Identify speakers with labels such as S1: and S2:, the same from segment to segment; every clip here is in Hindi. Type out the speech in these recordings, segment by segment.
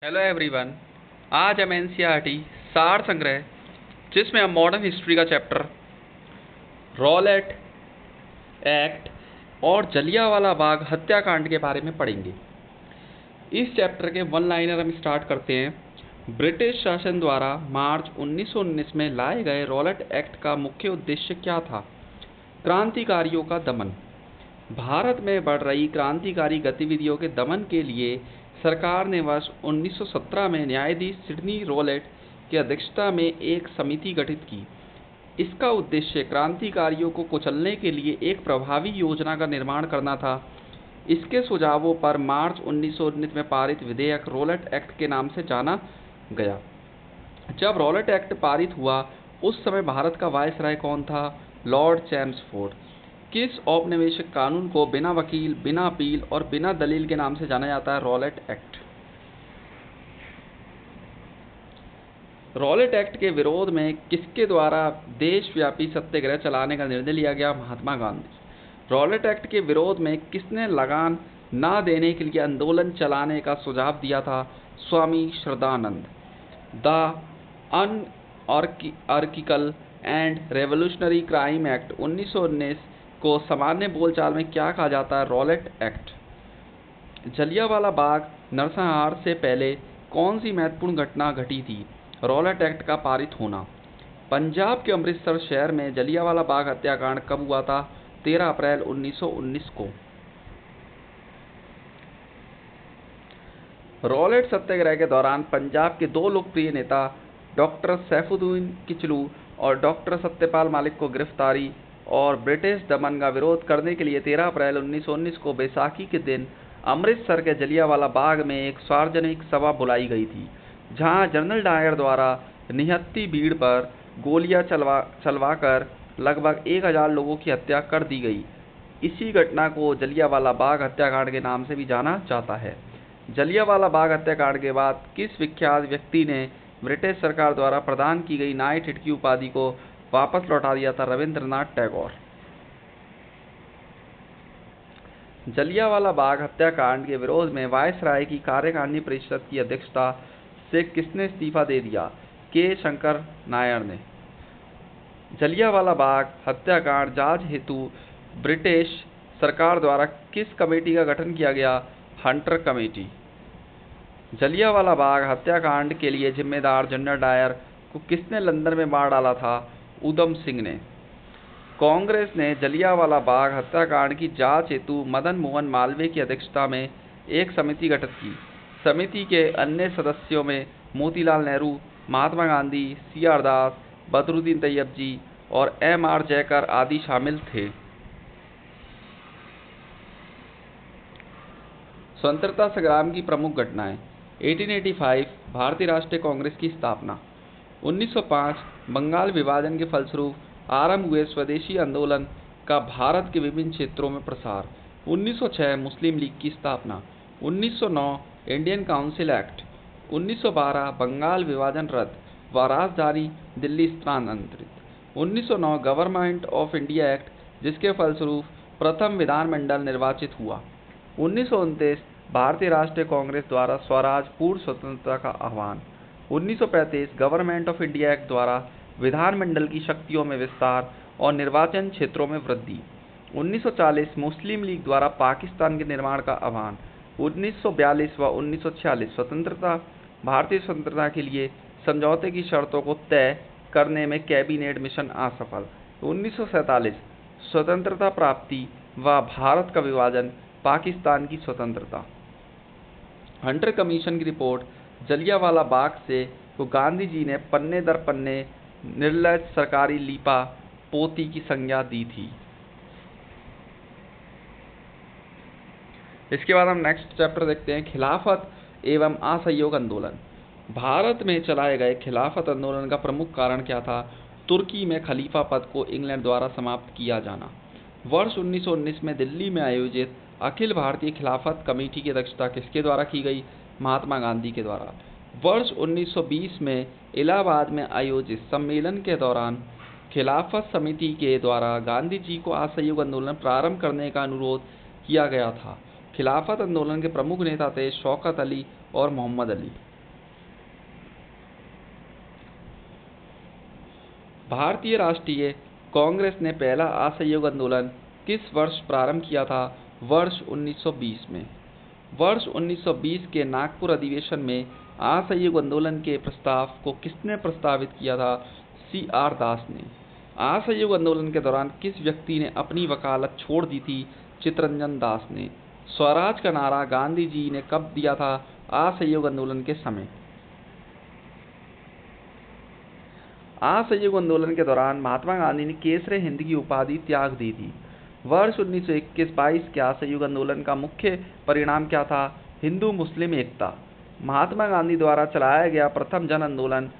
S1: Hello everyone. आज हम एनसीईआरटी सार संग्रह जिसमें हम मॉडर्न हिस्ट्री का चैप्टर रॉलेट एक्ट और जलियांवाला बाग हत्याकांड के बारे में पढ़ेंगे। इस चैप्टर के वन लाइनर हम स्टार्ट करते हैं। ब्रिटिश शासन द्वारा मार्च 1919 में लाए गए रॉलेट एक्ट का मुख्य उद्देश्य क्या था? क्रांतिकारियों का दमन। भारत में बढ़ रही क्रांतिकारी गतिविधियों के दमन के लिए सरकार ने वर्ष 1917 में न्यायाधीश सिडनी रॉलेट की अध्यक्षता में एक समिति गठित की। इसका उद्देश्य क्रांतिकारियों को कुचलने के लिए एक प्रभावी योजना का निर्माण करना था। इसके सुझावों पर मार्च 1919 में पारित विधेयक रॉलेट एक्ट के नाम से जाना गया। जब रॉलेट एक्ट पारित हुआ उस समय भारत का वायसराय कौन था? Lord Chelmsford. किस औपनिवेशिक कानून को बिना वकील, बिना अपील और बिना दलील के नाम से जाना जाता है? Rowlatt act. रॉलेट एक्ट के विरोध में किसके द्वारा देशव्यापी सत्याग्रह चलाने का निर्णय लिया गया? महात्मा गांधी। रॉलेट एक्ट के विरोध में किसने लगान न देने के लिए आंदोलन चलाने का सुझाव दिया था? Swami Shraddhanand. The anarchical and revolutionary crime act 1919 को सामान्य बोलचाल में क्या कहा जाता है? Rowlatt act. जलियांवाला बाग नरसंहार से पहले कौन सी महत्वपूर्ण घटना घटी थी? रॉलेट एक्ट का पारित होना। पंजाब के अमृतसर शहर में जलियांवाला बाग हत्याकांड कब हुआ था? 13 अप्रैल 1919 को। रॉलेट सत्याग्रह के दौरान पंजाब के दो लोकप्रिय नेता डॉक्टर सैफुद्दीन किचलू और डॉक्टर सत्यपाल मलिक को गिरफ्तारी और ब्रिटिश दमन का विरोध करने के लिए 13 अप्रैल 1919 को बैसाखी के दिन अमृतसर के जलियांवाला बाग में एक सार्वजनिक सभा बुलाई गई थी, जहां जनरल डायर द्वारा निहत्थी भीड़ पर गोलियां चलवाकर लगभग 1000 लोगों की हत्या कर दी गई। इसी घटना को जलियांवाला बाग हत्याकांड के नाम से भी जाना जाता है। जलियांवाला बाग हत्याकांड के बाद किस विख्यात व्यक्ति ने ब्रिटिश सरकार द्वारा प्रदान की गई नाइटहुड की उपाधि को वापस लौटा दिया था? रविंद्रनाथ टैगोर। जलियांवाला बाग हत्याकांड के विरोध में वायसराय की कार्यकारिणी परिषद की अध्यक्षता से किसने इस्तीफा दे दिया? के शंकर नायर ने। जलियांवाला बाग हत्याकांड जांच हेतु ब्रिटिश सरकार द्वारा किस कमेटी का गठन किया गया? Hunter committee. जलियांवाला बाग हत्याकांड के लिए जिम्मेदार जनरल डायर को किसने लंदन में मार डाला था? उधम सिंह ने। कांग्रेस ने जलियांवाला बाग हत्याकांड की जांच हेतु मदन मोहन मालवीय की अध्यक्षता में एक समिति गठित की। समिति के अन्य सदस्यों में मोतीलाल नेहरू, महात्मा गांधी, सी.आर. दास, बदरुद्दीन तैयबजी और M.R. जयकर आदि शामिल थे। स्वतंत्रता संग्राम की प्रमुख घटनाएं। 1885 भारतीय राष्ट्रीय कांग्रेस की स्थापना। 1905 बंगाल विभाजन के फलस्वरूप आरंभ हुए स्वदेशी आंदोलन का भारत के विभिन्न क्षेत्रों में प्रसार। 1906 मुस्लिम लीग की स्थापना। 1909 इंडियन काउंसिल एक्ट। 1912 बंगाल विभाजन रद्द व राजधानी दिल्ली स्थानांतरित। 1909 गवर्नमेंट ऑफ इंडिया एक्ट, जिसके फलस्वरूप प्रथम विधानमंडल निर्वाचित हुआ। 1929 भारतीय राष्ट्रीय कांग्रेस द्वारा स्वराज पूर्ण स्वतंत्रता का आह्वान। 1935 गवर्नमेंट ऑफ इंडिया एक्ट द्वारा विधानमंडल की शक्तियों में विस्तार और निर्वाचन क्षेत्रों में वृद्धि। 1940 मुस्लिम लीग द्वारा पाकिस्तान के निर्माण का आह्वान। 1942 व 1946 भारतीय स्वतंत्रता के लिए समझौते की शर्तों को तय करने में कैबिनेट मिशन असफल। 1947 स्वतंत्रता प्राप्ति व भारत का विभाजन, पाकिस्तान की स्वतंत्रता। हंटर कमीशन की रिपोर्ट जलियांवाला बाग से को गांधी जी ने पन्ने दर पन्ने निर्लज सरकारी लीपा पोती की संज्ञा दी थी। इसके बाद हम नेक्स्ट चैप्टर देखते हैं, खिलाफत एवं असहयोग आंदोलन। भारत में चलाए गए खिलाफत आंदोलन का प्रमुख कारण क्या था? तुर्की में खलीफा पद को इंग्लैंड द्वारा समाप्त किया जाना। वर्ष 1919 में दिल्ली में आयोजित अखिल भारतीय खिलाफत कमेटी की अध्यक्षता किसके द्वारा की गई? महात्मा गांधी के द्वारा। वर्ष 1920 में इलाहाबाद में आयोजित सम्मेलन के दौरान खिलाफत समिति के द्वारा गांधी जी को असहयोग आंदोलन प्रारंभ करने का अनुरोध किया गया था। खिलाफत आंदोलन के प्रमुख नेता थे शौकत अली और मोहम्मद अली। भारतीय राष्ट्रीय कांग्रेस ने पहला असहयोग आंदोलन किस वर्ष प्रारंभ किया था? वर्ष 1920 में। वर्ष 1920 के नागपुर अधिवेशन में असहयोग आंदोलन के प्रस्ताव को किसने प्रस्तावित किया था? C.R. दास ने। असहयोग आंदोलन के दौरान किस व्यक्ति ने अपनी वकालत छोड़ दी थी? चित्तरंजन दास ने। स्वराज का नारा गांधी जी ने कब दिया था? असहयोग आंदोलन के समय। असहयोग आंदोलन के दौरान महात्मा गांधी ने केसरे हिंद की उपाधि त्याग दी थी। वर्ष 1921-22 के असहयोग आंदोलन का मुख्य परिणाम क्या था? हिंदू मुस्लिम एकता। महात्मा गांधी द्वारा चलाया गया प्रथम जन आंदोलन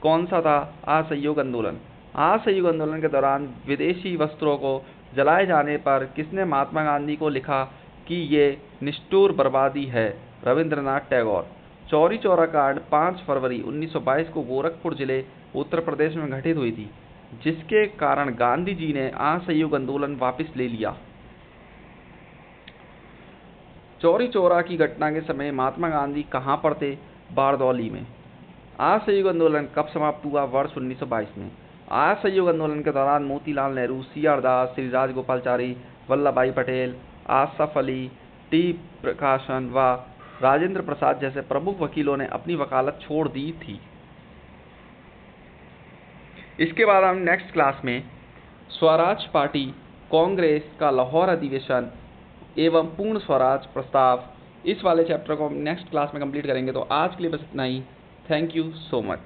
S1: कौन सा था? असहयोग आंदोलन। असहयोग आंदोलन के दौरान विदेशी वस्त्रों को जलाए जाने पर किसने महात्मा गांधी को लिखा कि ये निष्ठुर बर्बादी है? रविंद्रनाथ टैगोर। चौरी चौरा कांड 5 फरवरी 1922 को गोरखपुर जिले उत्तर प्रदेश में घटित हुई थी, जिसके कारण गांधी जी ने असहयोग आंदोलन वापस ले लिया। चौरी चौरा की घटना के समय महात्मा गांधी कहां पर थे? बारदौली में। असहयोग आंदोलन कब समाप्त हुआ? वर्ष 1922 में। असहयोग आंदोलन के दौरान मोतीलाल नेहरू, C.R. दास, श्री राजगोपालाचारी, वल्लभ भाई पटेल, आसफ अली, T. प्रकाशन व राजेंद्र प्रसाद जैसे प्रमुख वकीलों ने अपनी वकालत छोड़ दी थी। इसके बाद हम नेक्स्ट क्लास में स्वराज पार्टी कांग्रेस का लाहौर अधिवेशन एवं पूर्ण स्वराज प्रस्ताव, इस वाले चैप्टर को हम नेक्स्ट क्लास में कंप्लीट करेंगे। तो आज के लिए बस इतना ही। Thank you so much.